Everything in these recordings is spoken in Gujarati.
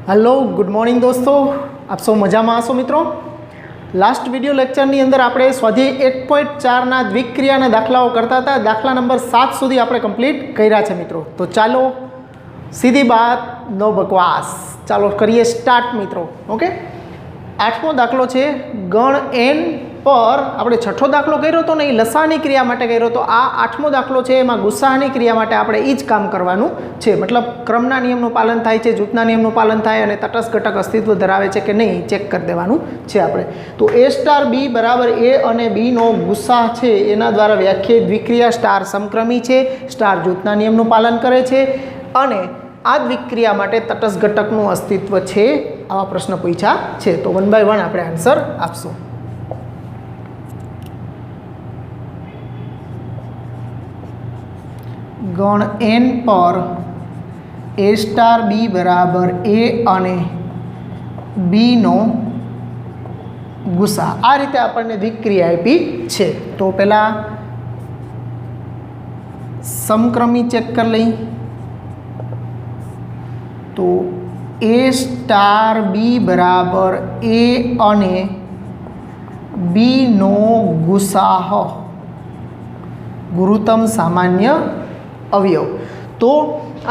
हेलो गुड मॉर्निंग दोस्तों, आप सब मजा में आशो मित्रों। लास्ट विडियो लेक्चरनी अंदर आपणे स्वाध्याय 1.4 द्विक्रियाना दाखलाओ करता था। दाखला नंबर 7 सुधी आपणे कम्प्लीट कर्या छे मित्रों। तो चलो सीधी बात, नो बकवास, चलो करिए स्टार्ट मित्रों। ओके, 8मो दाखलो छे गण एन पर આપણે છઠ્ઠો દાખલો કર્યો તો ને એ લસાની ક્રિયા માટે કર્યો તો આ 8મો દાખલો છે એમાં ગુસાઅની ક્રિયા માટે આપણે એ જ કામ કરવાનું છે। મતલબ ક્રમના નિયમનું પાલન થાય છે, જૂથના નિયમનું પાલન થાય અને તટસ્થ ઘટક અસ્તિત્વ ધરાવે છે કે નહીં ચેક કરી દેવાનું છે આપણે। તો A સ્ટાર B બરાબર A અને B નો ગુસા છે એના દ્વારા વ્યાખ્યાયિત દ્વિક્રિયા સ્ટાર સમક્રમી છે, સ્ટાર જૂથના નિયમનું પાલન કરે છે અને આ દ્વિક્રિયા માટે તટસ્થ ઘટકનું અસ્તિત્વ છે। આવા પ્રશ્ન પૂછ્યા છે। તો 1 બાય 1 આપણે આન્સર આપશું। गण एन पर A स्टार B बराबर A અને B નો ગુસા આ રીતે આપણને દ્વિક્રિયા આપી છે। તો પહેલા સમક્રમી ચેક કરી લઈ। તો A स्टार B बराबर A અને B નો ગુસાહ गुरुतम सामान्य अवयव। तो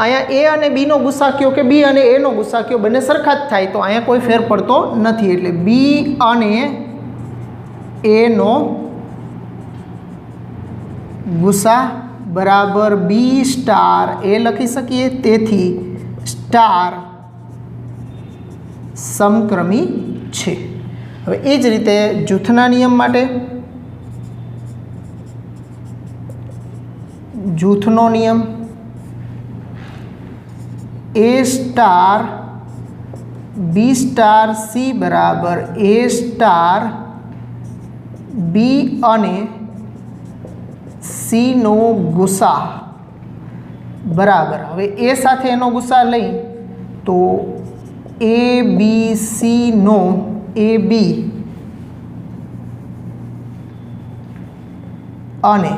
आया ए अने बी नो गुसा क्यों कि बी अने ए नो गुसा क्यों बने सरखा ज थाय। तो आया कोई फेर पड़तो नथी एटले बी अने ए नो गुसा बराबर बी स्टार ए लखी सकीए। तेथी स्टार समक्रमी छे। हवे ए ज रीते जूथना नियम माटे जूथनो नियम A star B star C बराबर A स्टार B अने C नो गुसा बराबर। हवे A साथे एनो गुसा लई तो A B C नो A B अने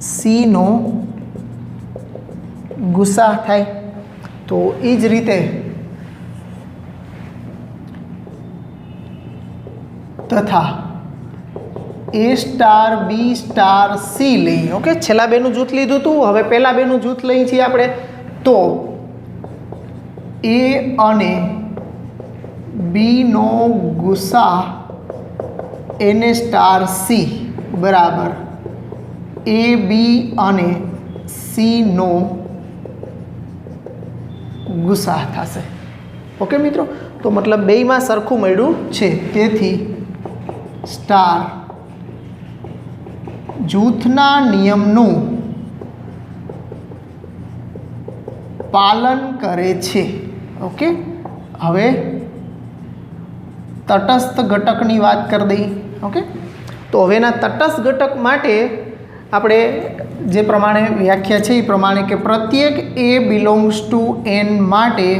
C नो गुसा थाय। तो ए ज रीते तथा A star B star C लई। ओके, छेल्ला बेनु जूथ लीधुं हतुं, हवे पहेला बेनु जूथ लई छीए आपणे। तो A अने B नो गुसा N स्टार C बराबर ए बी अने सी नो गुसा थशे। ओके मित्रों, तो मतलब बेय में सरखुं मळ्युं छे। तेथी स्टार जूथना नियमनुं पालन करे छे। ओके, हवे तटस्थ घटकनी वात कर दई। ओके, तो हवेना तटस्थ घटक माटे આપણે જે પ્રમાણે વ્યાખ્યા છે એ પ્રમાણે કે પ્રત્યેક A બિલોંગ્સ ટુ N માટે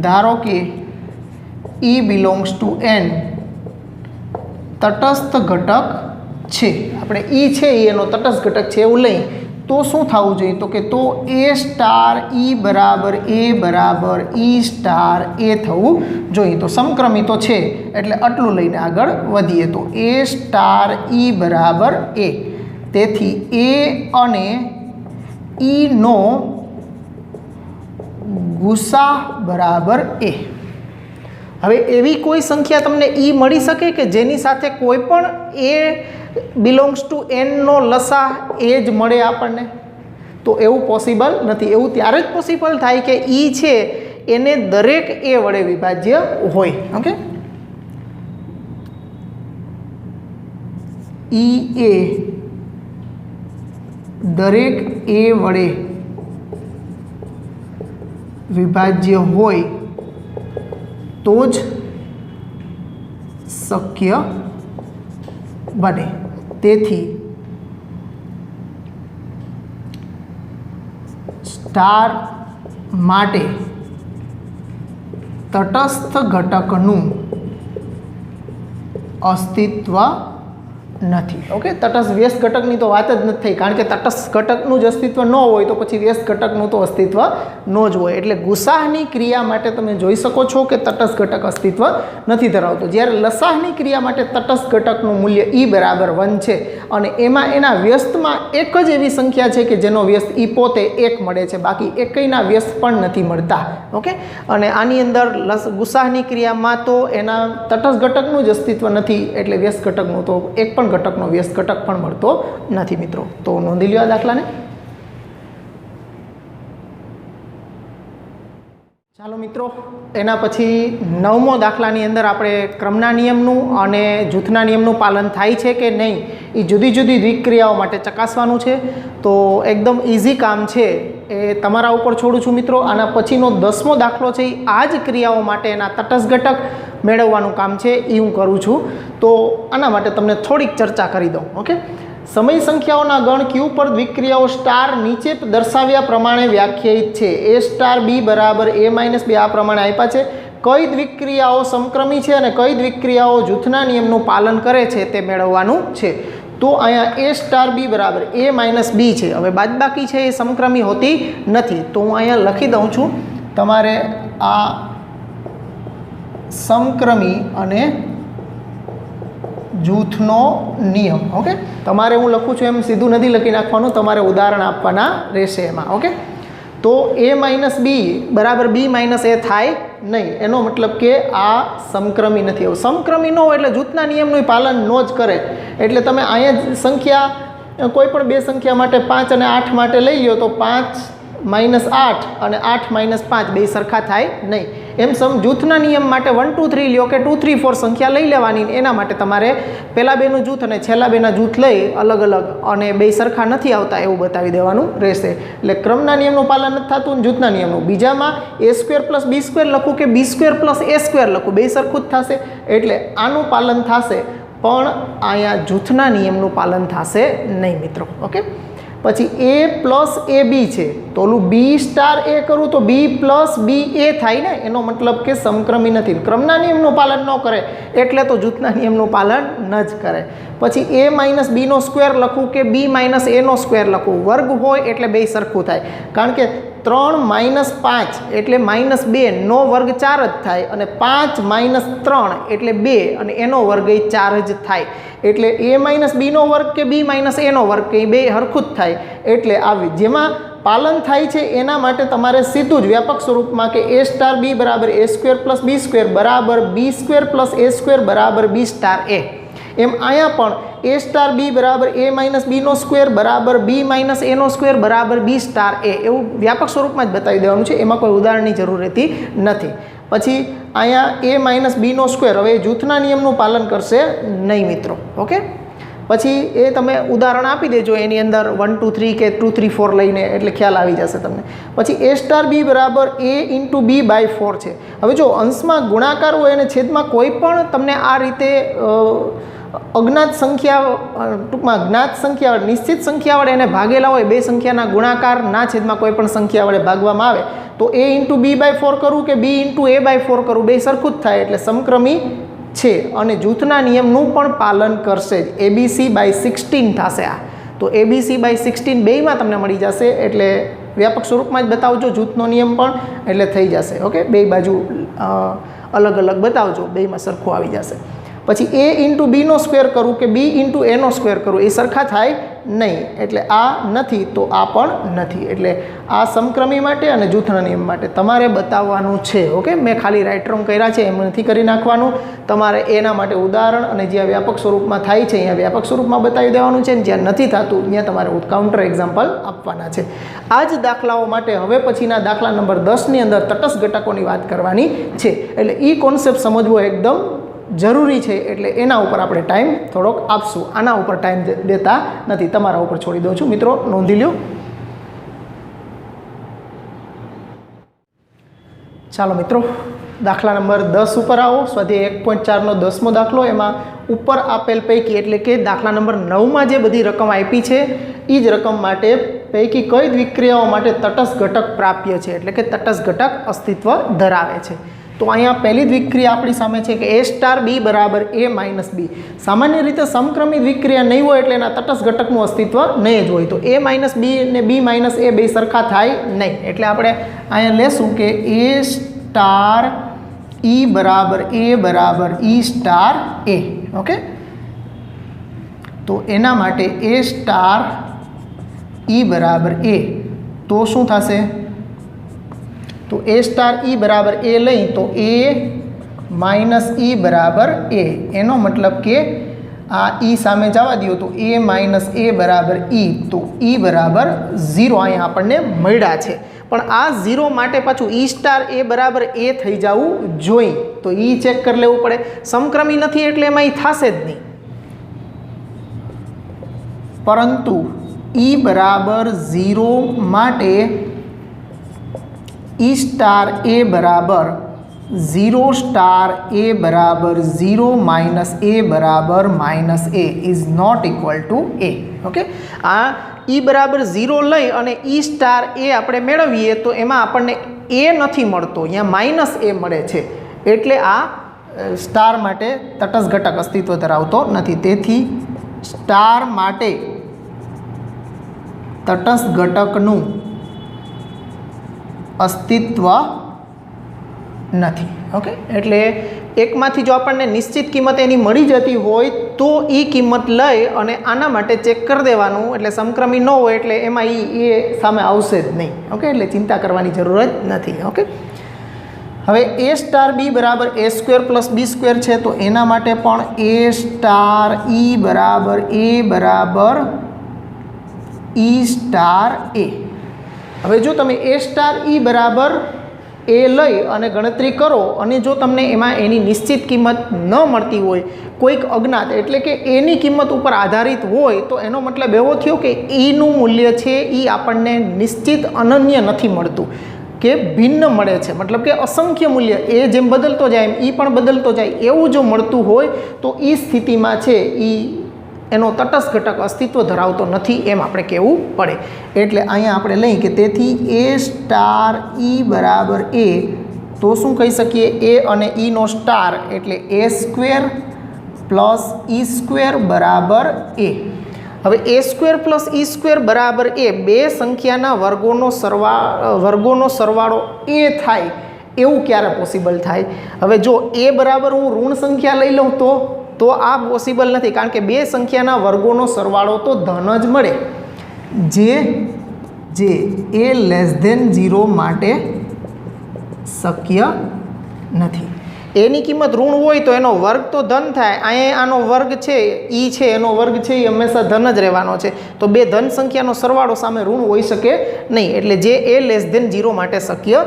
ધારો કે E બિલોંગ્સ ટુ N તટસ્થ ઘટક છે। આપણે E છે એ એનો તટસ્થ ઘટક છે એવું લઈ તો શું થવું જોઈએ? તો કે તો A સ્ટાર E બરાબર E સ્ટાર A થવું જોઈએ। તો સમક્રમી તો છે એટલે આટલું લઈને આગળ વધીએ। તો A સ્ટાર E બરાબર A। તેથી A અને E નો ગુસા બરાબર A। હવે એવી કોઈ સંખ્યા તમને E મળી શકે કે જેની સાથે કોઈ પણ A બિલોંગ્સ ટુ એન નો લસા એ જ મળે આપણને? તો એવું પોસિબલ નથી। એવું ત્યારે જ પોસિબલ થાય કે E છે એને દરેક A વડે વિભાજ્ય હોય। ઓકે, E એ દરેક A વડે વિભાજ્ય હોય તો જ શક્ય બને। તેથી સ્ટાર માટે તટસ્થ ઘટકનું અસ્તિત્વ નથી. ઓકે, તટસ્થ વ્યસ્ત ઘટકની તો વાત જ નથી થઈ, કારણ કે તટસ્થ ઘટકનું જ અસ્તિત્વ ન હોય તો પછી વ્યસ્ત ઘટકનું તો અસ્તિત્વ ન જ હોય. એટલે ગુસાહની ક્રિયા માટે તમે જોઈ શકો છો કે તટસ્થ ઘટક અસ્તિત્વ નથી ધરાવતો. જ્યારે લસાહની ક્રિયા માટે તટસ્થ ઘટકનું મૂલ્ય E બરાબર 1 છે અને એમાં એના વ્યસ્તમાં એક જ એવી સંખ્યા છે કે જેનો વ્યસ્ત E પોતે 1 મળે છે, બાકી એકયના વ્યસ્ત પણ નથી મળતા. ઓકે, અને આની અંદર ગુસાહની ક્રિયામાં તો એના તટસ્થ ઘટકનું જ અસ્તિત્વ નથી, એટલે વ્યસ્ત ઘટકનું તો એક પણ ઘટકનો વ્યસ્ત ઘટક પણ મળતો નથી મિત્રો. તો નોંધી લ્યો આ દાખલાને. ચાલો મિત્રો, એના પછી 9મો દાખલાની અંદર આપણે ક્રમના નિયમનું અને જૂથના નિયમનું પાલન થાય છે કે નહીં એ જુદી જુદી દ્વિક્રિયાઓ માટે ચકાસવાનું છે. તો એકદમ ઇઝી કામ છે, એ તમારા ઉપર છોડું છું મિત્રો. આના પછીનો 10મો દાખલો છે એ આ જ ક્રિયાઓ માટે એના તટસ્થ ઘટક મેળવવાનું કામ છે એ હું કરું છું. તો આના માટે તમને થોડીક ચર્ચા કરી દઉં. ઓકે, સમય સંખ્યાઓના ગણ ક્યુ પર દ્વિક્રિયાઓ સ્ટાર નીચે દર્શાવ્યા પ્રમાણે વ્યાખ્યાયિત છે. A સ્ટાર B બરાબર A-B આ પ્રમાણે આપ્યા છે. કઈ દ્વિક્રિયાઓ સમક્રમી છે અને કઈ દ્વિક્રિયાઓ જૂથના નિયમનું પાલન કરે છે તે મેળવવાનું છે. તો અહીંયા A સ્ટાર B બરાબર A-B છે. હવે બાદબાકી છે એ સમક્રમી હોતી નથી, તો હું અહીંયા લખી દઉં છું. તમારે આ સમક્રમી અને જૂથનો નિયમ, ઓકે, તમારે હું લખું છું એમ સીધું નથી લખી નાખવાનું, તમારે ઉદાહરણ આપવાના રહેશે એમાં. ઓકે, તો A-B બરાબર B - A થાય નહીં, એનો મતલબ કે આ સમક્રમી નથી. એવું સમક્રમી ન હોય એટલે જૂથના નિયમનું પાલન ન જ કરે. એટલે તમે અહીંયા સંખ્યા કોઈ પણ બે સંખ્યા માટે 5 અને 8 માટે લઈ લો તો 5 - 8 અને 8 - 5 બે સરખા થાય નહીં. એમ જૂથના નિયમ માટે 1 2 3 લ્યો કે 2 3 4 સંખ્યા લઈ લેવાની. એના માટે તમારે પહેલા બેનું જૂથ અને છેલ્લા બેના જૂથ લઈ અલગ અલગ અને બે સરખા નથી આવતા એવું બતાવી દેવાનું રહેશે. એટલે ક્રમના નિયમનું પાલન નથી થતું અને જૂથના નિયમનું. બીજામાં A² + B² લખું કે B² + A² લખું, બે સરખું જ થશે, એટલે આનું પાલન થશે, પણ અહીંયા જૂથના નિયમનું પાલન થશે નહીં મિત્રો. ઓકે, પછી A + AB છે, તો ઓલું B સ્ટાર A કરું તો B + B A થાય ને, એનો મતલબ કે સમક્રમી નથી. ક્રમના નિયમનું પાલન ન કરે એટલે તો જૂથના નિયમનું પાલન ન જ કરે. પછી A - B² લખું કે B - A² લખું, વર્ગ હોય એટલે બે સરખું થાય, કારણ કે 3 - 5 એટલે -2 નો વર્ગ 4 જ થાય, અને 5 - 3 એટલે 2 અને એનો વર્ગ એ 4 જ થાય. એટલે A - B નો વર્ગ કે B - A નો વર્ગ કે બે હરખું જ થાય. એટલે આવી જેમાં પાલન થાય છે એના માટે તમારે સીધું જ વ્યાપક સ્વરૂપમાં કે A સ્ટાર B બરાબર A² + B² બરાબર B² + A² બરાબર B સ્ટાર A. એમ અહીંયા પણ A સ્ટાર B બરાબર A - B² બરાબર B - A² બરાબર B સ્ટાર A એવું વ્યાપક સ્વરૂપમાં જ બતાવી દેવાનું છે, એમાં કોઈ ઉદાહરણની જરૂર રહેતી નથી. પછી અહીંયા A - B², હવે જૂથના નિયમનું પાલન કરશે નહીં મિત્રો. ઓકે, પછી એ તમે ઉદાહરણ આપી દેજો એની અંદર 1 2 3 કે 2 3 4 લઈને, એટલે ખ્યાલ આવી જશે તમને. પછી A સ્ટાર B બરાબર A×B/4 છે. હવે જો અંશમાં ગુણાકાર હોય અને છેદમાં કોઈ પણ તમને આ રીતે અજ્ઞાત સંખ્યા, ટૂંકમાં જ્ઞાત સંખ્યા વડે નિશ્ચિત સંખ્યા વડે એને ભાગેલા હોય, બે સંખ્યાના ગુણાકારના છેદમાં કોઈ પણ સંખ્યા વડે ભાગવામાં આવે તો A×B/4 કરું કે B×A/4 કરું, બે સરખું જ થાય, એટલે સમક્રમી છે અને જૂથના નિયમનું પણ પાલન કરશે. ABC/16 થશે આ. તો ABC/16 બેયમાં તમને મળી જશે, એટલે વ્યાપક સ્વરૂપમાં જ બતાવજો જૂથનો નિયમ પણ, એટલે થઈ જશે. ઓકે, બે બાજુ અલગ અલગ બતાવજો, બેયમાં સરખું આવી જશે. પછી A×B² કરું કે B×A² કરું, એ સરખા થાય નહીં, એટલે આ નથી તો આ પણ નથી. એટલે આ સમક્રમી માટે અને જૂથના નિયમ માટે તમારે બતાવવાનું છે. ઓકે, મેં ખાલી રાઇટ રોંગ કર્યા છે એમ નથી કરી નાખવાનું, તમારે એના માટે ઉદાહરણ અને જ્યાં વ્યાપક સ્વરૂપમાં થાય છે અહીંયા વ્યાપક સ્વરૂપમાં બતાવી દેવાનું છે, અને જ્યાં નથી થતું ત્યાં તમારે કાઉન્ટર એક્ઝામ્પલ આપવાના છે. આ જ દાખલાઓ માટે હવે પછીના દાખલા નંબર 10ની અંદર તટસ્થ ઘટકોની વાત કરવાની છે. એટલે એ કોન્સેપ્ટ સમજવો એકદમ જરૂરી છે, એટલે એના ઉપર આપણે ટાઈમ થોડોક આપશું, આના ઉપર ટાઈમ દેતા નથી, તમારા ઉપર છોડી દઉં છું મિત્રો. નોંધી લ્યો. ચાલો મિત્રો, દાખલા નંબર 10 ઉપર આવો. સ્વાધ્યાય 1.4નો 10મો દાખલો. એમાં ઉપર આપેલ પૈકી, એટલે કે દાખલા નંબર 9માં જે બધી રકમ આપી છે એ જ રકમ માટે પૈકી કઈ દ્વિક્રિયાઓ માટે તટસ્થ ઘટક પ્રાપ્ય છે, એટલે કે તટસ્થ ઘટક અસ્તિત્વ ધરાવે છે. તો અહીંયા પહેલી દ્વિક્રિયા આપણી સામે છે કે A સ્ટાર B બરાબર A માઇનસ B. સામાન્ય રીતે સમક્રમી દ્વિક્રિયા નહીં હોય એટલે એના તટસ્થ ઘટકનું અસ્તિત્વ નહીં જ હોય. તો A માઇનસ B અને B માઇનસ A બે સરખા થાય નહીં. એટલે આપણે અહીંયા લેશું કે A સ્ટાર E બરાબર E સ્ટાર A. ઓકે, તો એના માટે A સ્ટાર E બરાબર A. તો શું થશે? તો A સ્ટાર E બરાબર A લઈ તો A માઇનસ E બરાબર A. એનો મતલબ કે આ E સામે જવા દો તો A માઇનસ A બરાબર E. તો E બરાબર 0 અહીંયા આપણને મળ્યા છે. પણ આ 0 માટે પાછું E સ્ટાર A બરાબર A થઈ જવું જોઈએ. તો E ચેક કરી લેવું પડે. સમક્રમી નથી એટલે એમાં E થશે જ નહીં. પરંતુ E બરાબર 0 માટે E સ્ટાર A બરાબર 0 સ્ટાર A બરાબર 0 માઇનસ A બરાબર minus A is not equal to A. Okay, આ E બરાબર 0 લઈ અને E સ્ટાર A આપણે મેળવીએ તો એમાં આપણને A નથી મળતો, અહીંયા માઇનસ A મળે છે. એટલે આ સ્ટાર માટે તટસ્થ ઘટક અસ્તિત્વ ધરાવતો નથી. તેથી સ્ટાર માટે તટસ્થ ઘટકનું અસ્તિત્વ નથી. ઓકે, એટલે એકમાંથી જો આપણને નિશ્ચિત કિંમત એની મળી જતી હોય તો એ કિંમત લઈ અને આના માટે ચેક કરી દેવાનું. એટલે સમક્રમી ન હોય એટલે એમાં એ સામે આવશે જ નહીં. ઓકે, એટલે ચિંતા કરવાની જરૂર જ નથી. ઓકે, હવે A સ્ટાર B બરાબર A square plus B square છે. તો એના માટે પણ A સ્ટાર E બરાબર E સ્ટાર A. હવે જો તમે A સ્ટાર E બરાબર A લઈ અને ગણતરી કરો અને જો તમને એમાં એની નિશ્ચિત કિંમત ન મળતી હોય, કોઈક અજ્ઞાત એટલે કે એની કિંમત ઉપર આધારિત હોય, તો એનો મતલબ એવો થયો કે ઈનું મૂલ્ય છે એ આપણને નિશ્ચિત અનન્ય નથી મળતું, કે ભિન્ન મળે છે. મતલબ કે અસંખ્ય મૂલ્ય એ જેમ બદલતો જાય એમ એ પણ બદલતો જાય એવું જો મળતું હોય તો એ સ્થિતિમાં છે એ એનો તટસ્થ ઘટક અસ્તિત્વ ધરાવતો નથી એમ આપણે કહેવું પડે. એટલે અહીંયા આપણે લઈએ કે તેથી A સ્ટાર E બરાબર A. તો શું કહી શકીએ? A અને E નો સ્ટાર એટલે A square plus E square બરાબર A. હવે A square plus E square બરાબર A બે સંખ્યાના વર્ગોનો સરવાળો A થાય એવું ક્યારે પોસિબલ થાય? હવે જો A બરાબર હું ઋણ સંખ્યા લઈ લઉં તો આ પોસિબલ નથી, કારણ કે બે સંખ્યાના વર્ગોનો સરવાળો તો ધન જ મળે, જે A લેસ ધેન 0 માટે શક્ય નથી. એની કિંમત ઋણ હોય તો એનો વર્ગ તો ધન થાય. અહીંયા આનો વર્ગ છે E છે, એનો વર્ગ છે એ હંમેશા ધન જ રહેવાનો છે. તો બે ધન સંખ્યાનો સરવાળો સામે ઋણ હોઈ શકે નહીં, એટલે જે A લેસ ધેન 0 માટે શક્ય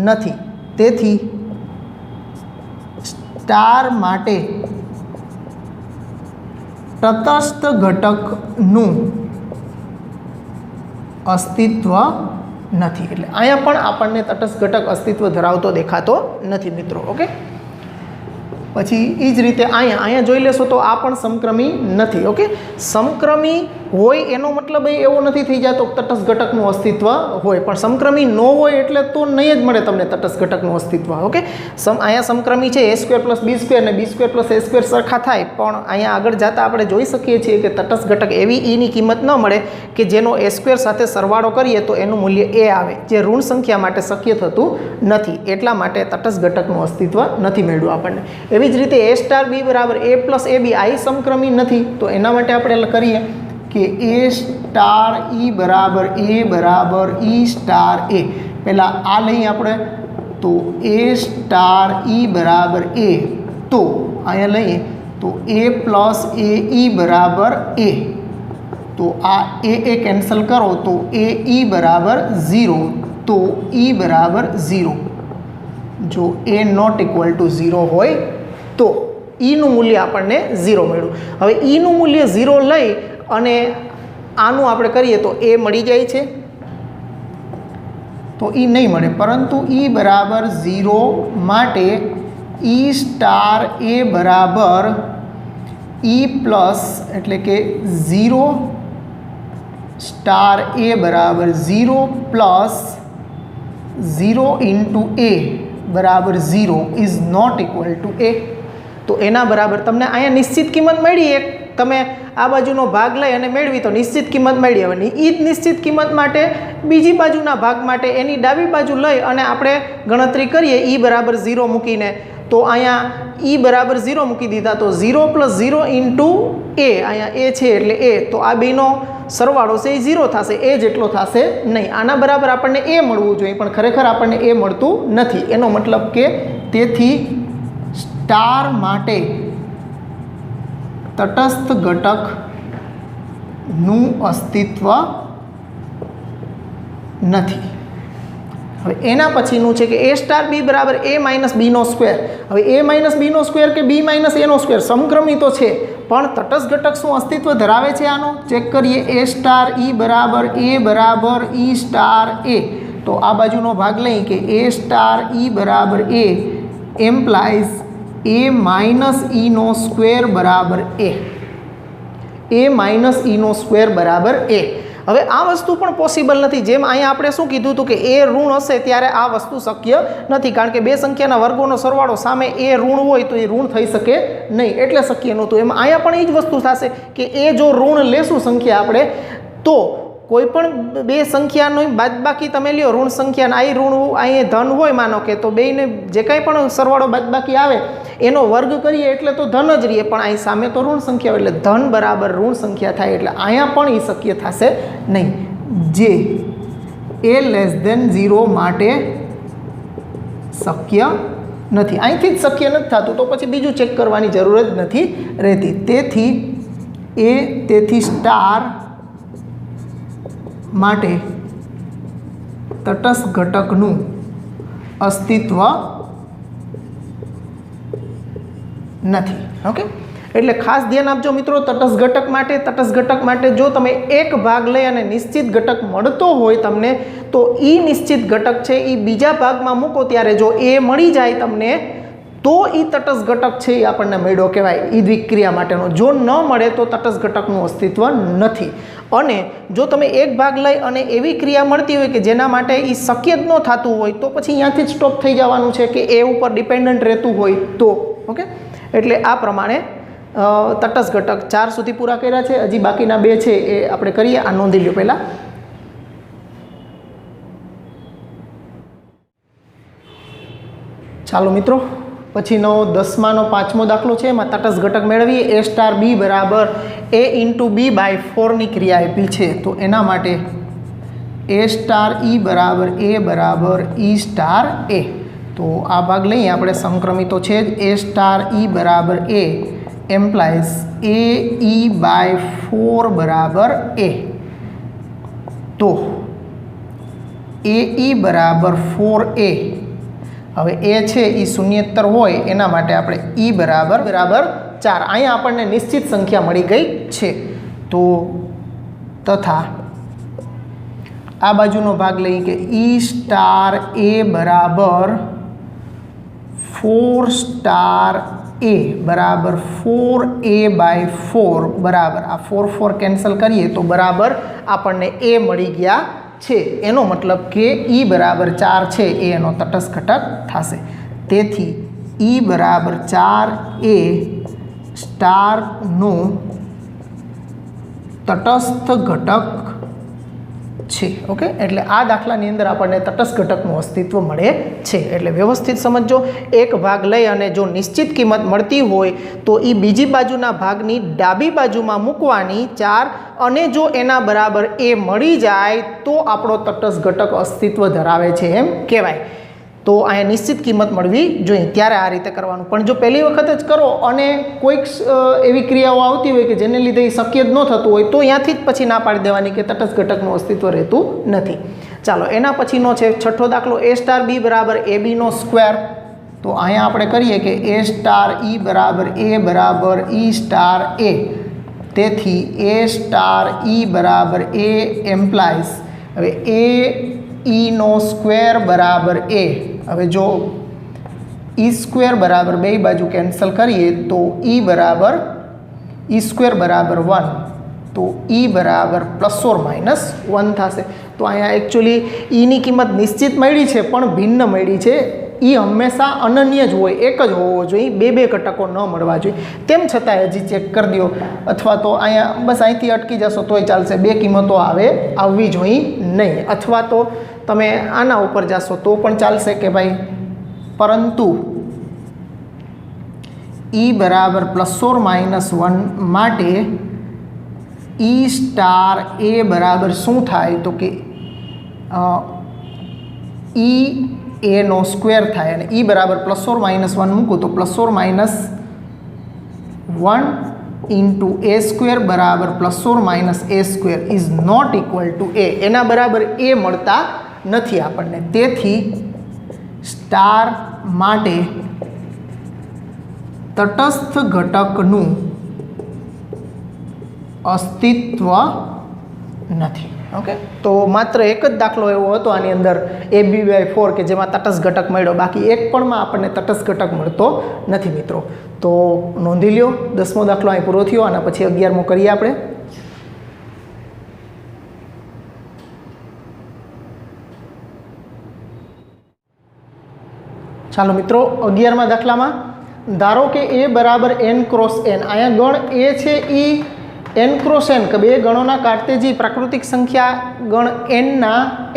નથી. તેથી સ્ટાર માટે તટસ્થ ઘટકનું અસ્તિત્વ નથી. એટલે અહીંયા પણ આપણને તટસ્થ ઘટક અસ્તિત્વ ધરાવતો દેખાતો નથી મિત્રો. ઓકે, પછી એ જ રીતે અહીંયા જોઈ લેશો તો આ પણ સમક્રમી નથી. ઓકે, સમક્રમી હોય એનો મતલબ એવો નથી થઈ જતો તટસ્થ ઘટકનું અસ્તિત્વ હોય, પણ સમક્રમી ન હોય એટલે તો નહીં જ મળે તમને તટસ્થ ઘટકનું અસ્તિત્વ. ઓકે, અહીંયા સમક્રમી છે A square plus B square અને B square plus A square સરખા થાય, પણ અહીંયા આગળ જતાં આપણે જોઈ શકીએ છીએ કે તટસ્થ ઘટક એવી Eની કિંમત ન મળે કે જેનો A સ્ક્વેર સાથે સરવાળો કરીએ તો એનું મૂલ્ય A આવે, જે ઋણ સંખ્યા માટે શક્ય થતું નથી. એટલા માટે તટસ્થ ઘટકનું અસ્તિત્વ નથી મેળવ્યું આપણને. એવી જ રીતે A સ્ટાર B બરાબર A પ્લસ AB આ સમક્રમી નથી. તો એના માટે આપણે કરીએ કે A સ્ટાર E બરાબર E સ્ટાર A. પહેલાં આ લઈએ આપણે તો A સ્ટાર E બરાબર A. તો અહીંયા લઈએ તો A પ્લસ AE બરાબર A. તો આ A કેન્સલ કરો તો AE બરાબર 0. તો E બરાબર 0. જો A નોટ ઇક્વલ ટુ 0 હોય તો Eનું મૂલ્ય આપણને 0 મળ્યું. હવે Eનું મૂલ્ય 0 લઈ અને આનું આપણે કરીએ તો A મળી જાય છે, તો E નહીં મળે. પરંતુ E બરાબર 0 માટે E સ્ટાર A બરાબર E પ્લસ એટલે કે 0 સ્ટાર A બરાબર 0 પ્લસ 0 ઇન્ટુ A બરાબર 0 ઇઝ નોટ ઇક્વલ ટુ એ. તો એના બરાબર તમને અહીંયા નિશ્ચિત કિંમત મળી, એક તમે આ બાજુનો ભાગ લઈ અને મેળવી તો નિશ્ચિત કિંમત મળી. હવે એ જ નિશ્ચિત કિંમત માટે બીજી બાજુના ભાગ માટે એની ડાબી બાજુ લઈ અને આપણે ગણતરી કરીએ e બરાબર 0 મૂકીને. તો અહીંયા e બરાબર 0 મૂકી દીધા તો 0 + 0 ઇન્ટુ એ, અહીંયા એ છે એટલે એ, તો આ બેનો સરવાળો છે એ 0 થશે, એ જેટલો થશે નહીં. આના બરાબર આપણને એ મળવું જોઈએ પણ ખરેખર આપણને એ મળતું નથી. એનો મતલબ કે તેથી સ્ટાર માટે તટસ્થ ઘટકનું અસ્તિત્વ નથી. હવે એના પછીનું છે કે a સ્ટાર b બરાબર a માઇનસ બીનો સ્ક્વેર. હવે a માઇનસ બીનો સ્ક્વેર કે b માઇનસ એનો સ્ક્વેર સમક્રમી તો છે પણ તટસ્થ ઘટક શું અસ્તિત્વ ધરાવે છે? આનો ચેક કરીએ. a સ્ટાર e બરાબર e સ્ટાર a. તો આ બાજુનો ભાગ લઈ કે a સ્ટાર e બરાબર a એમ્પ્લાઇઝ a minus Eno square બરાબર a. a minus Eno square બરાબર a. હવે આ વસ્તુ પણ પોસિબલ નથી. જેમ અહીંયા આપણે શું કીધું હતું કે એ ઋણ હશે ત્યારે આ વસ્તુ શક્ય નથી, કારણ કે બે સંખ્યાના વર્ગોનો સરવાળો સામે એ ઋણ હોય તો એ ઋણ થઈ શકે નહીં, એટલે શક્ય નહોતું. એમાં અહીંયા પણ એ જ વસ્તુ થશે કે એ જો ઋણ લેશું સંખ્યા આપણે તો કોઈ પણ બે સંખ્યાનો બાદબાકી તમે લ્યો, ઋણ સંખ્યાના અહીં ઋણ અહીં ધન હોય માનો કે, તો બેયને જે કાંઈ પણ સરવાળો બાદબાકી આવે એનો વર્ગ કરીએ એટલે તો ધન જ રહીએ, પણ અહીં સામે તો ઋણ સંખ્યા એટલે ધન બરાબર ઋણ સંખ્યા થાય, એટલે અહીંયા પણ એ શક્ય થશે નહીં. જે a લેસ ધેન 0 માટે શક્ય નથી. અહીંથી જ શક્ય નથી થતું તો પછી બીજું ચેક કરવાની જરૂર જ નથી રહેતી. તેથી સ્ટાર માટે તટસ્થ ઘટકનું અસ્તિત્વ નથી. ઓકે, એટલે ખાસ ધ્યાન આપજો મિત્રો. તટસ્થ ઘટક માટે જો તમે એક ભાગ લઈ અને નિશ્ચિત ઘટક મળતો હોય તમને, તો એ નિશ્ચિત ઘટક છે એ બીજા ભાગમાં મૂકો ત્યારે જો એ મળી જાય તમને તો એ તટસ્થ ઘટક છે એ આપણને મળ્યો કહેવાય એ દ્વિક્રિયા માટેનો. જો ન મળે તો તટસ્થ ઘટકનું અસ્તિત્વ નથી. અને જો તમે એક ભાગ લઈ અને એવી ક્રિયા મળતી હોય કે જેના માટે એ શક્ય જ ન થતું હોય તો પછી અહીંયાથી જ સ્ટોપ થઈ જવાનું છે કે એ ઉપર ડિપેન્ડન્ટ રહેતું હોય તો. ઓકે, એટલે આ પ્રમાણે તટસ્થ ઘટક 4 સુધી પૂરા કર્યા છે. હજી બાકીના 2 છે એ આપણે કરીએ. આ નોંધી લ્યો પહેલાં. ચાલો મિત્રો, પછીનો 10માનો 5મો દાખલો છે. એમાં તટસ્થ ઘટક મેળવીએ. a સ્ટાર b બરાબર a ઇન્ટુ b/4 ની ક્રિયા આપી છે. તો એના માટે a સ્ટાર e બરાબર e સ્ટાર a. તો આ ભાગ લઈએ આપણે, સંક્રમિતો છે જ. a સ્ટાર e બરાબર a એમ્પ્લાઇઝ a e/4 બરાબર a. તો a e બરાબર 4a. હવે એ છે એ શૂન્યેતર હોય એના માટે આપણે e બરાબર 4. અહીંયા આપણને નિશ્ચિત સંખ્યા મળી ગઈ છે. તો તથા આ બાજુનો ભાગ લઈએ કે e સ્ટાર a બરાબર 4 સ્ટાર a બરાબર 4a/4 બરાબર, આ 4 કેન્સલ કરીએ તો બરાબર આપણને a મળી ગયા છે. એનો મતલબ કે e બરાબર 4 છે એ એનો તટસ્થ ઘટક થશે. તેથી e બરાબર 4a સ્ટારનો તટસ્થ ઘટક છે. ઓકે, એટલે આ દાખલાની અંદર આપણને તટસ્થ ઘટકનું અસ્તિત્વ મળે છે. એટલે વ્યવસ્થિત સમજો. એક ભાગ લઈ અને જો નિશ્ચિત કિંમત મળતી હોય તો એ બીજી બાજુના ભાગની ડાબી બાજુમાં મૂકવાની 4, અને જો એના બરાબર એ મળી જાય તો આપણો તટસ્થ ઘટક અસ્તિત્વ ધરાવે છે એમ કહેવાય. તો અહીંયા નિશ્ચિત કિંમત મળવી જોઈએ ત્યારે આ રીતે કરવાનું. પણ જો પહેલી વખત જ કરો અને કોઈક એવી ક્રિયાઓ આવતી હોય કે જેને લીધે એ શક્ય જ ન થતું હોય તો ત્યાંથી જ પછી ના પાડી દેવાની કે તટસ્થ ઘટકનું અસ્તિત્વ રહેતું નથી. ચાલો, એના પછીનો છે 6થો દાખલો. a સ્ટાર b બરાબર ab/2. તો અહીંયા આપણે કરીએ કે a સ્ટાર e બરાબર e સ્ટાર a. તેથી a સ્ટાર e બરાબર a એમ્પ્લાઇઝ હવે a ઈનો સ્ક્વેર બરાબર a. હવે જો e સ્ક્વેર બરાબર બે બાજુ કેન્સલ કરીએ તો e બરાબર e સ્ક્વેર બરાબર 1, તો e બરાબર ±1 થશે. તો તો અહીંયા એકચ્યુઅલી ઈની કિંમત નિશ્ચિત મળી છે પણ ભિન્ન મળી છે. એ હંમેશા અનન્ય જ હોય, એક જ હોવો જોઈએ, બે બે ઘટકો ન મળવા જોઈએ. તેમ છતાં હજી ચેક કરી દો, અથવા તો અહીંયા બસ અહીંથી અટકી જશો તોય ચાલશે, બે કિંમતો આવવી જોઈએ નહીં. અથવા તો તમે આના ઉપર જશો તો પણ ચાલશે કે ભાઈ પરંતુ E બરાબર ±1 માટે E સ્ટાર A બરાબર શું થાય તો કે E A નો સ્ક્વેર થાય અને E બરાબર ±1 મૂકું તો ±1 ઇન્ટુ A સ્ક્વેર બરાબર ±A square is not equal to A. એના બરાબર A મળતા નથી આપણને. તેથી સ્ટાર માટે તટસ્થ ઘટકનું અસ્તિત્વ નથી. ઓકે, તો માત્ર એક જ દાખલો એવો હતો આની અંદર AB/4 કે જેમાં તટસ્થ ઘટક મળ્યો, બાકી એક પણમાં આપણને તટસ્થ ઘટક મળતો નથી મિત્રો. તો નોંધી લ્યો, 10મો દાખલો અહીં પૂરો થયો. આના પછી 11મો કરીએ આપણે. ચાલો મિત્રો, 11મા દાખલામાં ધારો કે A બરાબર n ક્રોસ n. અહીંયા ગણ A છે એ n ક્રોસ n કે બે ગણોના કાર્તેજી પ્રાકૃતિક સંખ્યા ગણ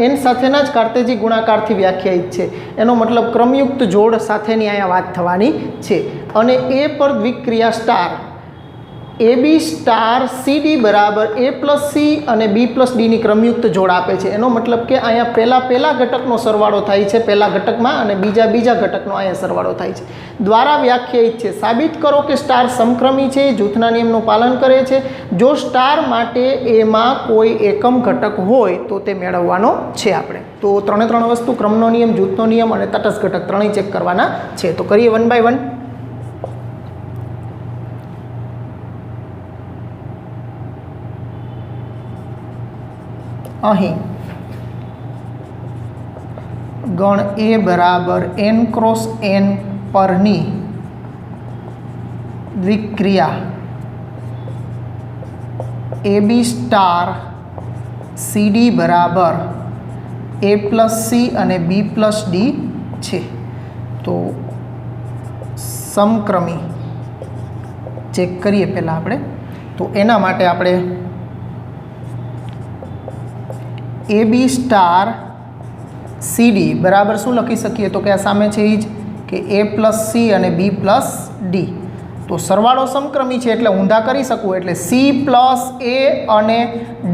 n સાથેના જ કાર્તેજી ગુણાકારથી વ્યાખ્યાયિત છે. એનો મતલબ ક્રમયુક્ત જોડ સાથેની અહીંયા વાત થવાની છે. અને A પર દ્વિક્રિયા સ્ટાર AB સ્ટાર CD બરાબર A+C અને B+D ની ક્રમયુક્ત જોડ આપે છે. એનો મતલબ કે અહીંયા પહેલા ઘટકનો સરવાળો થાય છે પહેલા ઘટકમાં અને બીજા ઘટકનો અહીંયા સરવાળો થાય છે. દ્વારા વ્યાખ્યાયિત છે. સાબિત કરો કે સ્ટાર સમક્રમી છે, જૂથના નિયમનું પાલન કરે છે. જો સ્ટાર માટે એમાં કોઈ એકમ ઘટક હોય તો તે મેળવવાનો છે આપણે. તો ત્રણ વસ્તુ, ક્રમનો નિયમ, જૂથનો નિયમ અને તટસ્થ ઘટક ત્રણેય ચેક કરવાના છે. તો કરીએ 1 by 1. અહીં ગણ A બરાબર n ક્રોસ n પરની દ્વિક્રિયા AB સ્ટાર CD બરાબર A+C અને B+D છે. તો સમક્રમી ચેક કરીએ પહેલાં આપણે. તો એના માટે આપણે AB સ્ટાર CD બરાબર શું લખી શકીએ તો કે આ સામે છે એ જ કે A+C અને B+D. તો સરવાળો સમક્રમી છે એટલે ઊંધા કરી શકું, એટલે C+A અને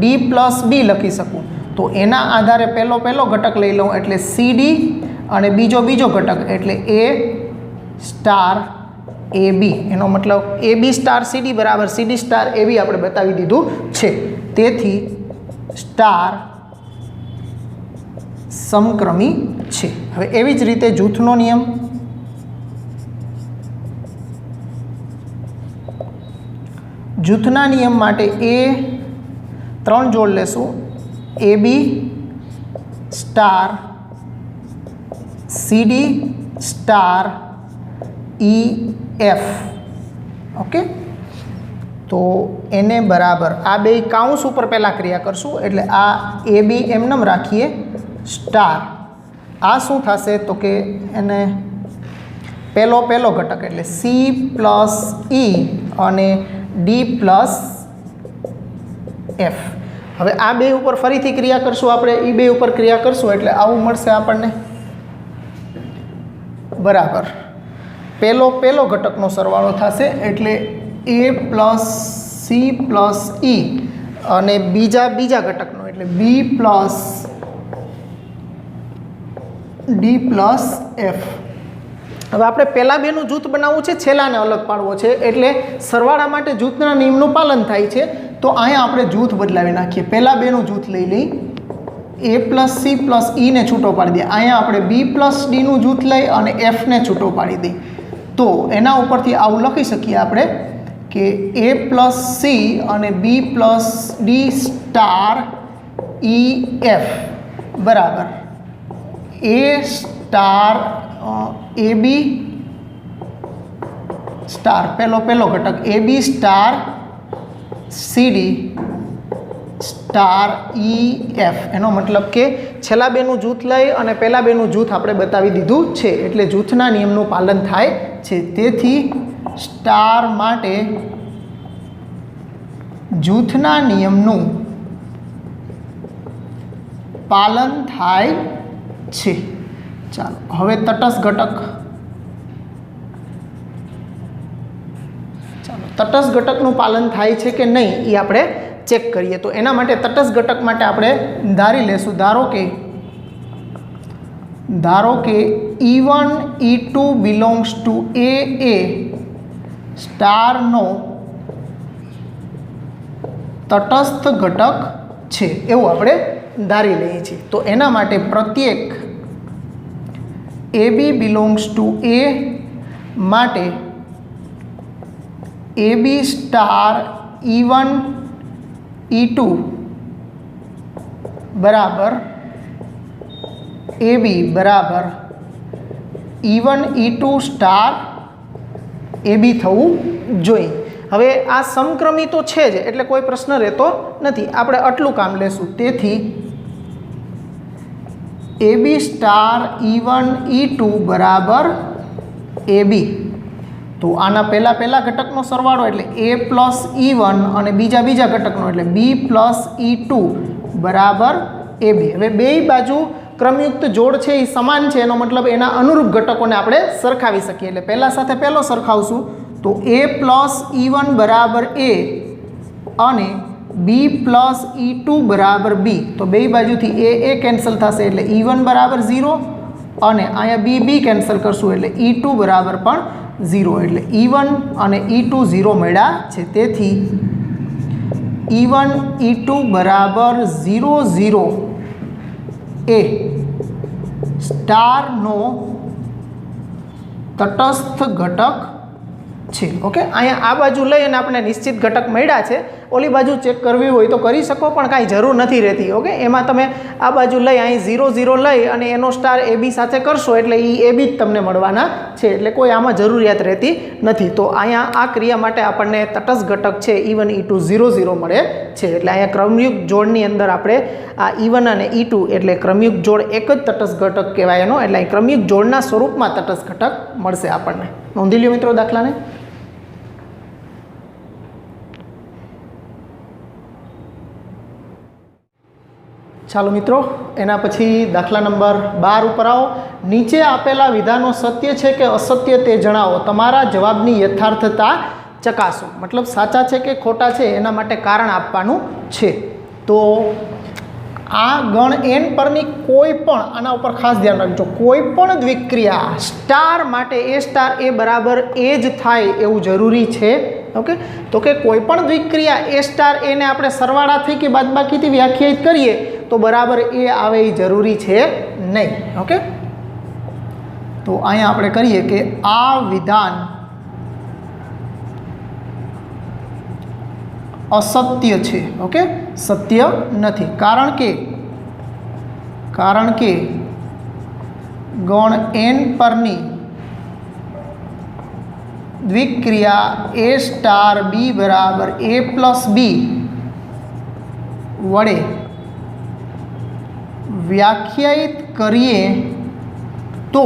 D+B લખી શકું. તો એના આધારે પહેલો ઘટક લઈ લઉં એટલે CD અને બીજો ઘટક એટલે A સ્ટાર AB. એનો મતલબ AB સ્ટાર CD બરાબર CD સ્ટાર AB આપણે બતાવી દીધું છે. તેથી સ્ટાર સમક્રમી છે. હવે એવી જ રીતે જૂથનો નિયમ, જૂથના નિયમ માટે એ 3 જોડ લેશું. AB star CD star EF. Okay, તો એને બરાબર આ બે કાઉન્સ ઉપર પહેલાં ક્રિયા કરશું એટલે આ AB એમનેમ રાખીએ સ્ટાર. આ શું થશે તો કે એને પહેલો ઘટક એટલે C+E અને D+F. હવે આ બે ઉપર ફરીથી ક્રિયા કરશું આપણે, એ બે ઉપર ક્રિયા કરશું એટલે આવું મળશે આપણને. બરાબર પહેલો ઘટકનો સરવાળો થશે એટલે A+C+E અને બીજા ઘટકનો એટલે B+D+F. હવે આપણે પહેલાં બેનું જૂથ બનાવવું છે, છેલ્લાને અલગ પાડવો છે, એટલે સરવાળા માટે જૂથના નિયમનું પાલન થાય છે. તો અહીંયા આપણે જૂથ બદલાવી નાખીએ. પહેલાં બેનું જૂથ લઈ લઈ, A+C+E ને છૂટો પાડી દઈએ. અહીંયા આપણે B+Dનું જૂથ લઈ અને Fને છૂટો પાડી દઈએ. તો એના ઉપરથી આવું લખી શકીએ આપણે કે A+C અને B+D સ્ટાર EF બરાબર A સ્ટાર AB સ્ટાર પહેલો ઘટક AB સ્ટાર CD સ્ટાર ઈ એફ, એનો મતલબ કે છેલ્લા બેનું જૂથ લઈ અને પહેલા બેનું જૂથ આપણે બતાવી દીધું છે એટલે જૂથના નિયમનું પાલન થાય છે. તેથી સ્ટાર માટે જૂથના નિયમનું પાલન થાય છે. ચાલો હવે તટસ્થ ઘટક, ચાલો તટસ્થ ઘટકનું પાલન થાય છે કે નહીં એ આપણે ચેક કરીએ. તો એના માટે તટસ્થ ઘટક માટે આપણે ધારી લેશું, ધારો કે E1 E2 બિલોંગ્સ ટુ એ સ્ટારનો તટસ્થ ઘટક છે એવું આપણે ધારી લઈએ છીએ. તો એના માટે પ્રત્યેક AB બિલોંગ્સ ટુ એ માટે AB સ્ટાર E1 E2 બરાબર AB બરાબર E1 E2 સ્ટાર AB થવું જોઈએ. હવે આ સમક્રમી તો છે જ એટલે કોઈ પ્રશ્ન રહેતો નથી, આપણે આટલું કામ લેશું. તેથી AB સ્ટાર E1 E2 બરાબર AB. તો આના પહેલા ઘટકનો સરવાળો એટલે A પ્લસ E1 અને બીજા ઘટકનો એટલે B પ્લસ E2 બરાબર AB. હવે બે બાજુ ક્રમયુક્ત જોડ છે એ સમાન છે, એનો મતલબ એના અનુરૂપ ઘટકોને આપણે સરખાવી શકીએ. એટલે પહેલા સાથે પહેલો સરખાવશું તો A પ્લસ E1 બરાબર A અને B પ્લસ E2 બરાબર B. તો બે બાજુથી A કેન્સલ થશે એટલે E1 બરાબર 0 અને અહીંયા B કેન્સલ કરશું એટલે E2 બરાબર પણ 0. એટલે E1 અને E2 0 મળ્યા છે. તેથી E1 E2 બરાબર 0 0 એ સ્ટારનો તટસ્થ ઘટક છે. ઓકે, અહીંયા આ બાજુ લઈ અને આપણે નિશ્ચિત ઘટક મળ્યા છે. ઓલી બાજુ ચેક કરવી હોય તો કરી શકો પણ કાંઈ જરૂર નથી રહેતી. ઓકે, એમાં તમે આ બાજુ લઈ અહીં 0 0 લઈ અને એનો સ્ટાર AB સાથે કરશો એટલે એ AB જ તમને મળવાના છે, એટલે કોઈ આમાં જરૂરિયાત રહેતી નથી. તો અહીંયા આ ક્રિયા માટે આપણને તટસ્થ ઘટક છે E1 E2 0 0 મળે છે. એટલે અહીંયા ક્રમયુક્ત જોડની અંદર આપણે આ E1 અને E2 એટલે ક્રમયુક્ત જોડ એક જ તટસ્થ ઘટક કહેવાય એનો, એટલે અહીં ક્રમયુક્ત જોડના સ્વરૂપમાં તટસ્થ ઘટક મળશે આપણને. નોંધી લ્યો મિત્રો દાખલાને. ચાલો મિત્રો, એના પછી દાખલા નંબર 12 ઉપર આવો. નીચે આપેલા વિધાનો સત્ય છે કે અસત્ય તે જણાવો. તમારા જવાબની યથાર્થતા ચકાસો. મતલબ સાચા છે કે ખોટા છે એના માટે કારણ આપવાનું છે. તો આ ગણ n પરની કોઈ પણ, આના ઉપર ખાસ ધ્યાન રાખજો, કોઈ પણ દ્વિક્રિયા સ્ટાર માટે A સ્ટાર A બરાબર A જ થાય એવું જરૂરી છે. ઓકે, તો કે કોઈ પણ દ્વિક્રિયા A સ્ટાર A ને આપણે સરવાળાથી કે બાદબાકીથી વ્યાખ્યાયિત કરીએ તો બરાબર A આવે એ જરૂરી છે નહીં. ઓકે, તો અહીંયા આપણે કરીએ કે આ વિધાન અસત્ય છે. ઓકે, સત્ય નથી. કારણ કે ગણ n પરની દ્વિક્રિયા A સ્ટાર B બરાબર A પ્લસ B વડે વ્યાખ્યાયિત કરીએ તો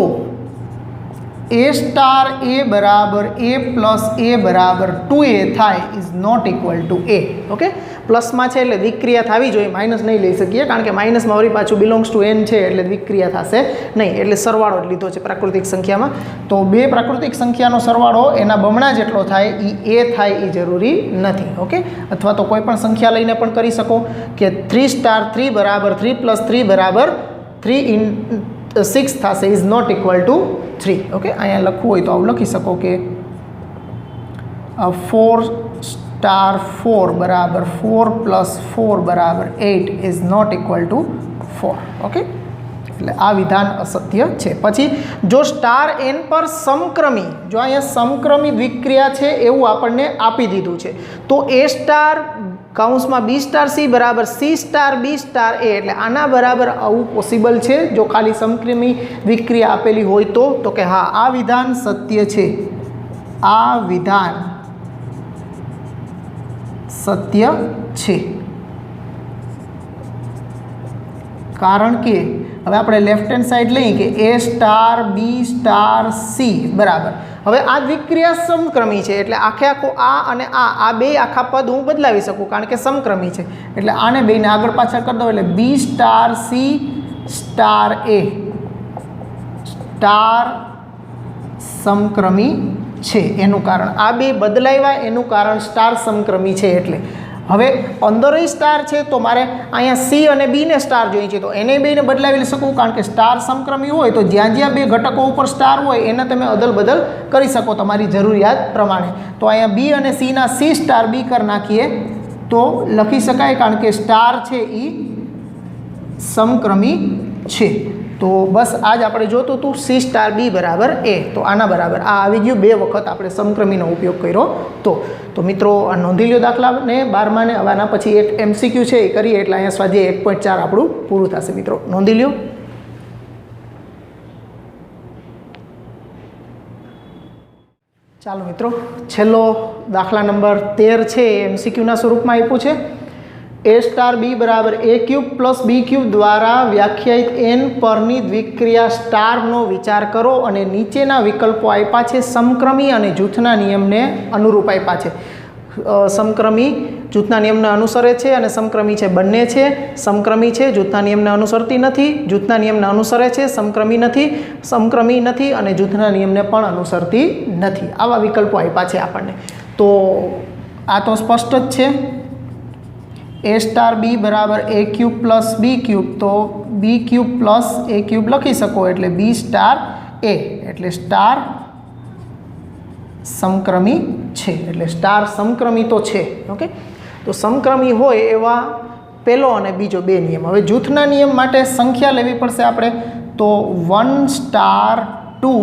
A સ્ટાર A બરાબર A પ્લસ A બરાબર 2A થાય is not equal to A. Okay, પ્લસમાં છે એટલે દ્વિક્રિયા થવી જોઈએ, માઇનસ નહીં લઈ શકીએ કારણ કે માઇનસમાં વળી પાછું બિલોંગ્સ ટુ n છે એટલે દ્વિક્રિયા થશે નહીં, એટલે સરવાળો જ લીધો છે પ્રાકૃતિક સંખ્યામાં. તો બે પ્રાકૃતિક સંખ્યાનો સરવાળો એના બમણા જેટલો થાય એ A થાય એ જરૂરી નથી. ઓકે, અથવા તો કોઈ પણ સંખ્યા લઈને પણ કરી શકો કે 3 સ્ટાર 3 બરાબર 3 પ્લસ 3 બરાબર 3 ઇન 6 થશે is not equal to 3. Okay, અહીંયા લખવું હોય તો આવું લખી શકો કે 4 સ્ટાર 4 બરાબર 4 પ્લસ 4 બરાબર 8 is not equal to 4. Okay, એટલે આ વિધાન અસત્ય છે. પછી જો સ્ટાર n પર સમક્રમી, જો અહીંયા સમક્રમી દ્વિક્રિયા છે એવું આપણને આપી દીધું છે તો A સ્ટાર કૌંસમાં B સ્ટાર C બરાબર C star B star A, એટલે આના બરાબર આવું પોસિબલ છે જો ખાલી સમક્રમી દ્વિક્રિયા આપેલી હોય તો કે હા આ વિધાન સત્ય છે. આ વિધાન સત્ય છે. કારણ કે હવે આપણે લેફ્ટ હેન્ડ સાઈડ લઈએ કે A star B star C બરાબર. હવે આ દ્વિક્રિયા સમક્રમી છે એટલે આખે આખો આ અને આ બે આખા પદ હું બદલાવી શકું કારણ કે સમક્રમી છે. એટલે આને બેને આગળ પાછળ કરી દઉં એટલે B star C star A star સમક્રમી છે. એનું કારણ આ બે બદલાવ્યા એનું કારણ સ્ટાર સમક્રમી છે. એટલે હવે અંદર સ્ટાર છે તો મારે અહીંયા C અને B ને સ્ટાર જોઈએ છે તો એને બેને બદલાવી શકું કારણ કે સ્ટાર સમક્રમી હોય તો જ્યાં જ્યાં બે ઘટકો ઉપર સ્ટાર હોય એને તમે અદલ બદલ કરી શકો તમારી જરૂરિયાત પ્રમાણે. તો અહીંયા B અને C ના C સ્ટાર B કરી નાખીએ તો લખી શકાય કારણ કે સ્ટાર છે એ સમક્રમી છે. તો બસ આજ આપણે જોતું હતું C સ્ટાર B બરાબર A. તો આના બરાબર આ આવી ગયું. બે વખત આપણે સમક્રમીનો ઉપયોગ કર્યો તો મિત્રો આ નોંધી લ્યો દાખલાને 12માને. હવે આના પછી એક MCQ છે એ કરીએ એટલે અહીંયા સ્વાધ્યાય 1.4 આપણું પૂરું થશે. મિત્રો નોંધી લ્યો. ચાલો મિત્રો છેલ્લો દાખલા નંબર 13 છે એ MCQના સ્વરૂપમાં આપ્યું છે. A સ્ટાર B બરાબર A cube plus B cube દ્વારા વ્યાખ્યાયિત n પરની દ્વિક્રિયા સ્ટારનો વિચાર કરો અને નીચેના વિકલ્પો આપ્યા છે સમક્રમી અને જૂથના નિયમને અનુરૂપ આપ્યા છે. સમક્રમી જૂથના નિયમને અનુસરે છે અને સમક્રમી છે બંને છે. સમક્રમી છે જૂથના નિયમને અનુસરતી નથી, જૂથના નિયમને અનુસરે છે સમક્રમી નથી અને જૂથના નિયમને પણ અનુસરતી નથી. આવા વિકલ્પો આપ્યા છે આપણને. તો આ તો સ્પષ્ટ જ છે. A સ્ટાર B બરાબર A cube plus B cube તો B cube plus A cube લખી શકો એટલે B સ્ટાર A એટલે સ્ટાર સમક્રમી છે. એટલે સ્ટાર સમક્રમી તો છે. ઓકે તો સમક્રમી હોય એવા પહેલો અને બીજો બે નિયમ. હવે જૂથના નિયમ માટે સંખ્યા લેવી પડશે આપણે. તો 1 સ્ટાર 2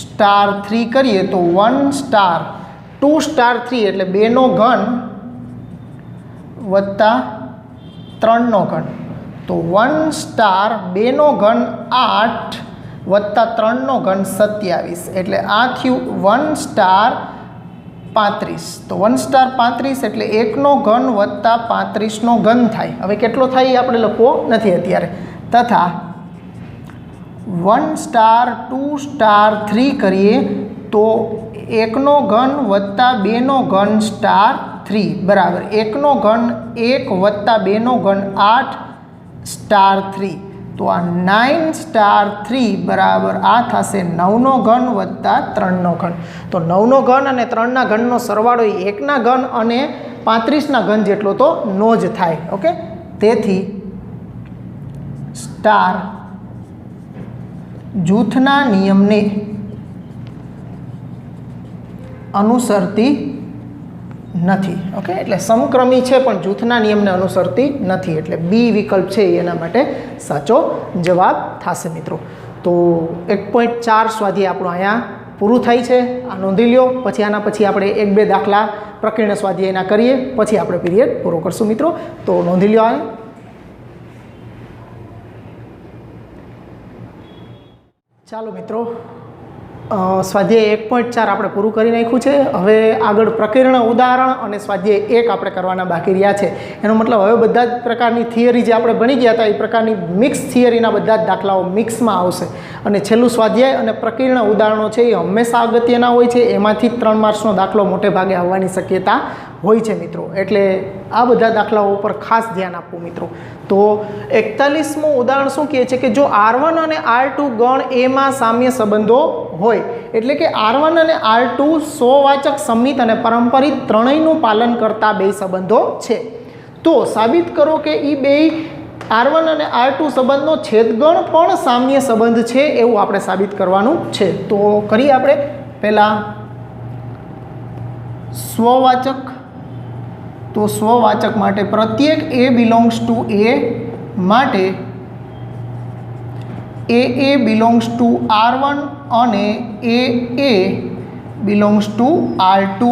સ્ટાર 3 કરીએ તો 1 સ્ટાર 2 સ્ટાર 3 એટલે 2નો ઘન વત્તા 3નો ઘન. તો 1 સ્ટાર 2નો ઘન 8 વત્તા 3નો ઘન 27 એટલે આ થયું 1 સ્ટાર 35. તો 1 સ્ટાર 35 એટલે 1નો ઘન વત્તા 35નો ઘન થાય. હવે કેટલો થાય એ આપણે લખવો નથી અત્યારે. તથા 1 સ્ટાર 2 સ્ટાર 3 કરીએ તો 1નો ઘન વત્તા 2નો ઘન સ્ટાર 3 બરાબર 1નો ઘન 1 વત્તા 2નો ઘન 8 સ્ટાર 3. તો આ 9 સ્ટાર 3 બરાબર આ થશે 9નો ઘન વત્તા 3નો ઘન. તો 9નો ઘન અને 3ના ઘનનો સરવાળો 1ના ઘન અને 35ના ઘન જેટલો તો નો જ થાય. ઓકે તેથી સ્ટાર જૂથના નિયમને અનુસરતી નથી. ઓકે એટલે સમક્રમી છે પણ જૂથના નિયમને અનુસરતી નથી એટલે બી વિકલ્પ છે એના માટે સાચો જવાબ થશે. મિત્રો તો 1.4 સ્વાધ્યાય આપણું અહીંયા પૂરું થાય છે. આ નોંધી લ્યો. પછી આના પછી આપણે 1-2 દાખલા પ્રકીર્ણ સ્વાધ્યાયના કરીએ પછી આપણે પીરિયડ પૂરો કરશું. મિત્રો તો નોંધી લ્યો. આ ચાલો મિત્રો સ્વાધ્યાય 1.4 આપણે પૂરું કરી નાખ્યું છે. હવે આગળ પ્રકીર્ણ ઉદાહરણ અને સ્વાધ્યાય 1 આપણે કરવાના બાકી રહ્યા છે. એનો મતલબ હવે બધા જ પ્રકારની થિયરી જે આપણે ભણી ગયા હતા એ પ્રકારની મિક્સ થિયરીના બધા જ દાખલાઓ મિક્સમાં આવશે. અને છેલ્લું સ્વાધ્યાય અને પ્રકીર્ણ ઉદાહરણો છે એ હંમેશા અગત્યના હોય છે. એમાંથી 3 માર્ક્સનો દાખલો મોટે ભાગે આવવાની શક્યતા હોય છે. મિત્રો એટલે આ બધા દાખલાઓ ઉપર ખાસ ધ્યાન આપવું. મિત્રો તો 41મું ઉદાહરણ શું કહે છે કે જો R1 અને R2 ગણ એમાં સામ્ય સંબંધો હોય એટલે કે R1 અને R2 સ્વવાચક સંમિત અને પારંપરિક ત્રણેયનું પાલન કરતા બે સંબંધો છે તો સાબિત કરો કે એ બે R1 અને R2 સંબંધનો છેદગણ પણ સામ્ય સંબંધ છે એવું આપણે સાબિત કરવાનું છે. તો કરીએ આપણે પહેલાં સ્વવાચક. તો સ્વવાચક માટે પ્રત્યેક A બિલોંગ્સ ટુ A માટે AA બિલોંગ્સ ટુ R1 અને AA બિલોંગ્સ ટુ R2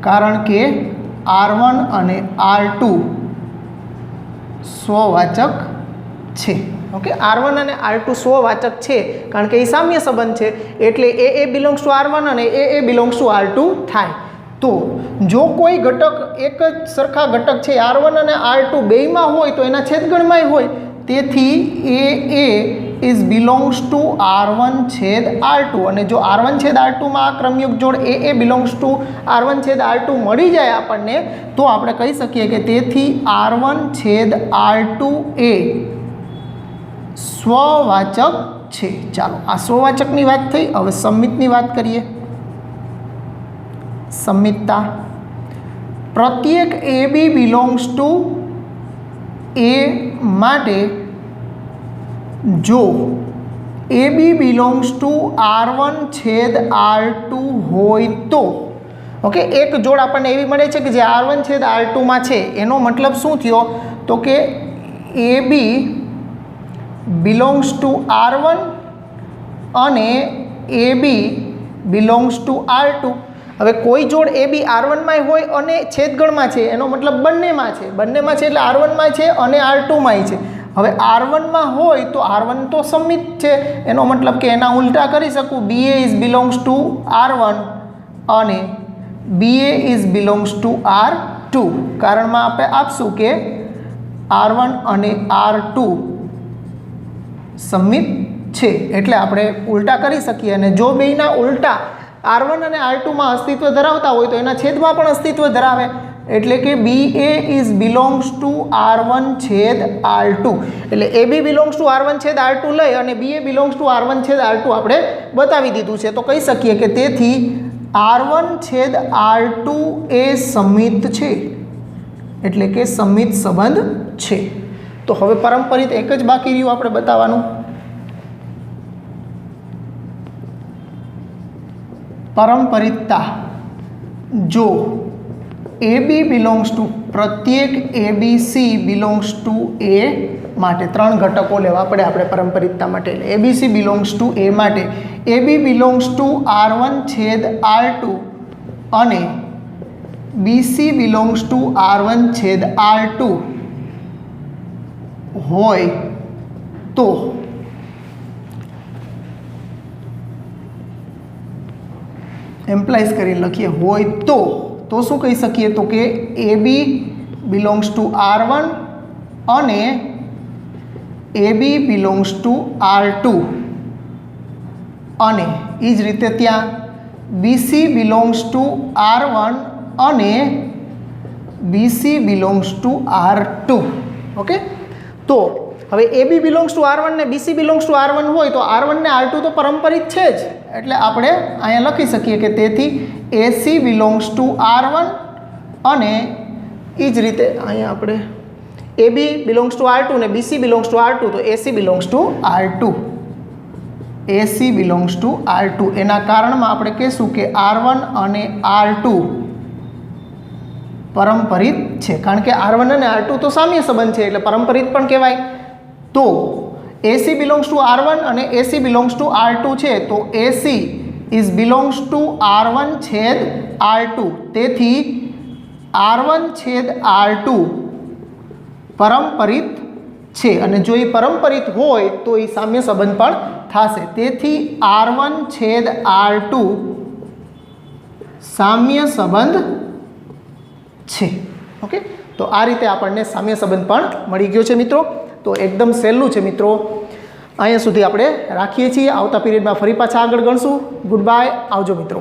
કારણ કે R1 અને R2 સ્વવાચક છે. ઓકે R1 અને R2 સ્વવાચક છે કારણ કે એ સામ્ય સંબંધ છે એટલે AA બિલોંગ્સ ટુ R1 અને AA બિલોંગ્સ ટુ R2 થાય. તો જો કોઈ ઘટક એક જ સરખા ઘટક છે R1 અને R2 બેયમાં હોય તો એના છેદગણમાંય હોય, તેથી એ ઇઝ બિલોંગ્સ ટુ R1 છેદ R2, અને જો R1 છેદ R2માં આ ક્રમયુગ જોડ એ બિલોંગ્સ ટુ R1 છેદ R2 મળી જાય આપણને, તો આપણે કહી શકીએ કે તેથી R1 છેદ R2 એ સ્વવાચક છે. ચાલો આ સ્વવાચકની વાત થઈ. હવે સંમિતની વાત કરીએ. સંમિતતા પ્રત્યેક એ બી બિલોંગ્સ ટુ એ માટે જો એ બી બિલોંગ્સ ટુ R1 છેદ R2 હોય તો, ઓકે, એક જોડ આપણને એવી મળે છે કે જે R1 છેદ R2માં છે. એનો મતલબ શું થયો તો કે એ બી બિલોંગ્સ ટુ R1 અને એ બી બિલોંગ્સ ટુ R2. હવે કોઈ જોડ એ બી R1માંય હોય અને છેદગણમાં છે, એનો મતલબ બંનેમાં છે. બંનેમાં છે એટલે R1માં છે અને R2માંય છે. હવે R1માં હોય તો R1 તો સંમિત છે, એનો મતલબ કે એના ઉલટા કરી શકું, BA is belongs to R1 અને BA is belongs to R2. કારણમાં આપણે આપશું કે R1 અને R2 સંમિત છે, એટલે આપણે ઉલટા કરી શકીએ. અને જો બેયના ઉલટા R1 અને R2માં અસ્તિત્વ ધરાવતા હોય તો એના છેદમાં પણ અસ્તિત્વ ધરાવે, એટલે કે BA is belongs to R1 છેદ R2. એટલે AB બિલોંગ્સ ટુ R1 છેદ R2 લઈ અને BA બિલોંગ્સ ટુ R1 છેદ R2 આપણે બતાવી દીધું છે. તો કહી શકીએ કે તેથી R1 છેદ R2 એ સંમિત છે, એટલે કે સંમિત સંબંધ છે. તો હવે પરંપરિત એક જ બાકી રહ્યું આપણે બતાવવાનું. પરંપરિતતા જો એ બી બિલોંગ્સ ટુ પ્રત્યેક ABC બિલોંગ્સ ટુ એ માટે 3 ઘટકો લેવા પડે આપણે પરંપરિતતા માટે. એટલે ABC બિલોંગ્સ ટુ એ માટે એ બી બિલોંગ્સ ટુ R1 છેદ R2 અને BC બિલોંગ્સ ટુ R1 છેદ R2 હોય તો એમ્પ્લાઇઝ કરીને લખીએ હોય તો શું કહી શકીએ તો કે એ બી બિલોંગ્સ ટુ R1 અને એ બી બિલોંગ્સ ટુ R2 અને એ જ રીતે ત્યાં BC બિલોંગ્સ ટુ R1 અને BC belongs to R2. Okay, તો હવે એ બી બિલોંગ્સ ટુ R1 ને BC બિલોંગ્સ ટુ R1 હોય તો R1 ને R2 તો પરંપરિત છે જ, એટલે આપણે અહીંયા લખી શકીએ કે તેથી AC બિલોંગ્સ ટુ R1 અને એ જ રીતે અહીંયા આપણે એ બી બિલોંગ્સ ટુ R2 ને BC બિલોંગ્સ ટુ R2, તો AC belongs to R2. AC belongs to R2 એના કારણમાં આપણે કહીશું કે R1 અને R2 પરંપરિત છે, કારણ કે R1 અને R2 તો સામ્ય સંબંધ છે એટલે પરંપરિત પણ કહેવાય. તો AC બિલોંગ્સ ટુ R1 અને AC બિલોંગ્સ ટુ R2 છે, તો AC is belongs to R1 છેદ R2. તેથી R1 છેદ R2 પરંપરિત છે, અને જો એ પરંપરિત હોય તો એ સામ્ય સંબંધ પણ થશે. તેથી R1 છેદ R2 સામ્ય સંબંધ છે. ઓકે, તો આ રીતે આપણને સામ્ય સંબંધ પણ મળી ગયો છે મિત્રો. તો એકદમ સહેલું છે મિત્રો. અહીંયા સુધી આપણે રાખીએ છીએ. આવતા પીરિયડમાં ફરી પાછા આગળ ગણશું. ગુડ બાય, આવજો મિત્રો.